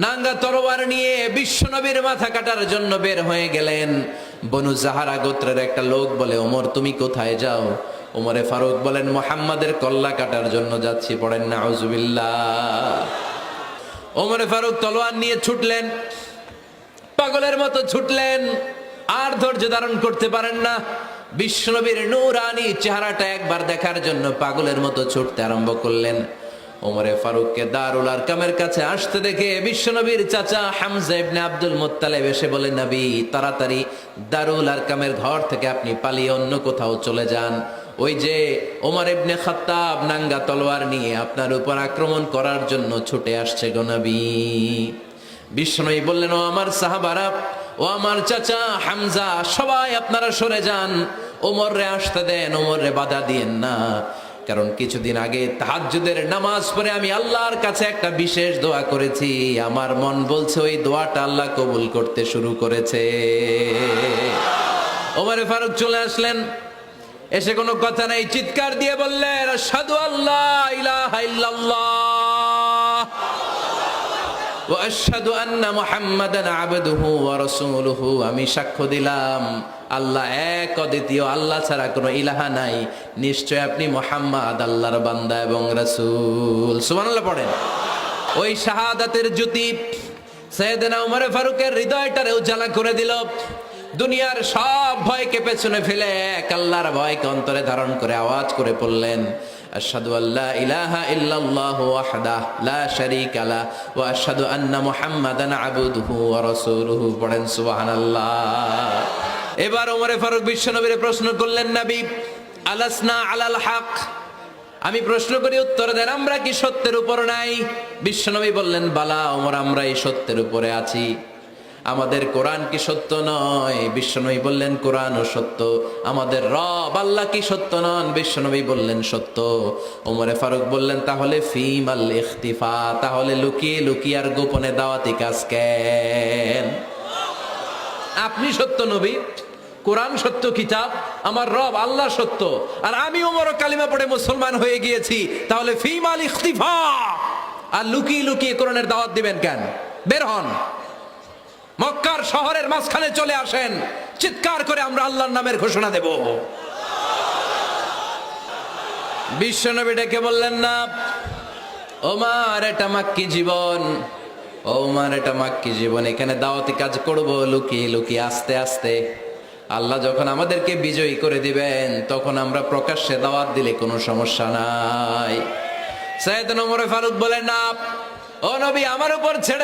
নাঙ্গা তরোয়ার নিয়ে বিশ্বনবীর মাথা কাটার জন্য বের হয়ে গেলেন। বনু জাহারা গোত্রের একটা লোক বলে, ওমর তুমি কোথায় যাও? ওমরে ফারুক বলেন, মুহাম্মাদের কল্লা কাটার জন্য যাচ্ছি। পড়েন নাউজুবিল্লাহ। ওমরে ফারুক তলোয়ার নিয়ে ছুটলেন, পাগলের মতো ছুটলেন, আর ধৈর্য ধারণ করতে পারেন না। বিশ্বনবীর নূরানী চেহারাটা একবার দেখার জন্য পাগলের মতো ছুটতে আরম্ভ করলেন। ওমরে ফারুককে দারুল আরকামের কাছে আসতে দেখে বিশ্বনবীর চাচা হামজা ইবনে আব্দুল মুত্তালিব এসে বলে, নবী তাড়াতাড়ি দারুল আরকামের ঘর থেকে আপনি পালিয়ে অন্য কোথাও চলে যান। ওই যে ওমর ইবনে খাত্তাব নাঙ্গা তলোয়ার নিয়ে আপনার উপর আক্রমণ করার জন্য ছুটে আসছে গো নবী। বিশ্বনবী বললেন, ও আমার সাহাবারা, ও আমার চাচা হামজা, সবাই আপনারা সরে যান, ওমররে আসতে দেন, ওমররে বাধা দিয়েন না। কারণ কিছুদিন আগে তাহাজ্জুদের নামাজ পড়ে আমি আল্লাহর কাছে একটা বিশেষ দোয়া করেছি, আমার মন বলছে ওই দোয়াটা আল্লাহ কবুল করতে শুরু করেছে। ওমরে ফারুক চলে আসলেন, এসে কোনো কথা নাই, চিৎকার দিয়ে বললেন, আশহাদু আল্লা ইলাহা ইল্লাল্লাহ ওয়া আশহাদু আন্না মুহাম্মাদান আবদুহু ওয়া রাসূলুহু। আমি সাক্ষ্য দিলাম আল্লাহ এক, অদ্বিতীয়, আল্লাহ ছাড়া কোনো ইলাহা নাই, নিশ্চয় আপনি মুহাম্মদ আল্লাহর বান্দা এবং রাসূল। সুবহানাল্লাহ পড়েন। ওই শাহাদাতের জ্যোতি সাইয়েদনা ওমর ফারুকের হৃদয়টারে উজালা করে দিল। দুনিয়ার সব ভয়কে পেছনে ফেলে এক আল্লাহর ভয়কে অন্তরে ধারণ করে আওয়াজ করে পড়লেন, আশহাদু আল্লা ইলাহা ইল্লাল্লাহু ওয়াহদাহু লা শারীকা লাহু ওয়া আশহাদু আন্না মুহাম্মাদান আবদুহু ওয়া রাসূলুহু। পড়েন সুবহানাল্লাহ। এবার ওমরে ফারুক বিশ্বনবীরে প্রশ্ন করলেন, নবী আলাসনা আলাল হক, আমি প্রশ্ন করি উত্তর দেন, আমরা কি সত্যের উপর নাই? বিশ্বনবী বললেন, বালা ওমর, আমরা এই সত্যের উপরে আছি। আমাদের কোরআন কি সত্য নয়? বিশ্বনবী বললেন, কোরআনও সত্য। আমাদের রব আল্লাহ কি সত্য নন? বিশ্বনবী বললেন, সত্য। ওমরে ফারুক বললেন, তাহলে ফিমাল ইখতিফা, তাহলে লুকিয়ে লুকিয়ে আর গোপনে দাওয়াতি কাজ কেন? আপনি সত্য নবী, কোরআন সত্য কিতাব, আমার রব আল্লাহ সত্য, আর আমি ওমর কালিমা পড়ে মুসলমান হয়ে গিয়েছি, তাহলে ফিমাল ইখতিফা, আর লুকিয়ে লুকিয়ে কোরআনের দাওয়াত দিবেন কেন? বের হন, মক্কার শহরের মাঝখানে চলে আসেন, চিৎকার করে আমরা আল্লাহর নামের ঘোষণা দেব। বিশ্বনবী ডেকে বললেন, না ওমর, এটা মাক্কি জীবন, ওমর এটা মাক্কি জীবন, এখানে দাওয়াতি কাজ করব লুকিয়ে লুকিয়ে, আস্তে আস্তে। আল্লাহ যখন আমাদেরকে বিজয়ী করে দিবেন তখন আমরা প্রকাশ্যে দাওয়াত দিলে কোনো সমস্যা নাই। সাইয়েদনা ওমর ফারুক বলেন, না ও নবী, আমার উপর ছেড়ে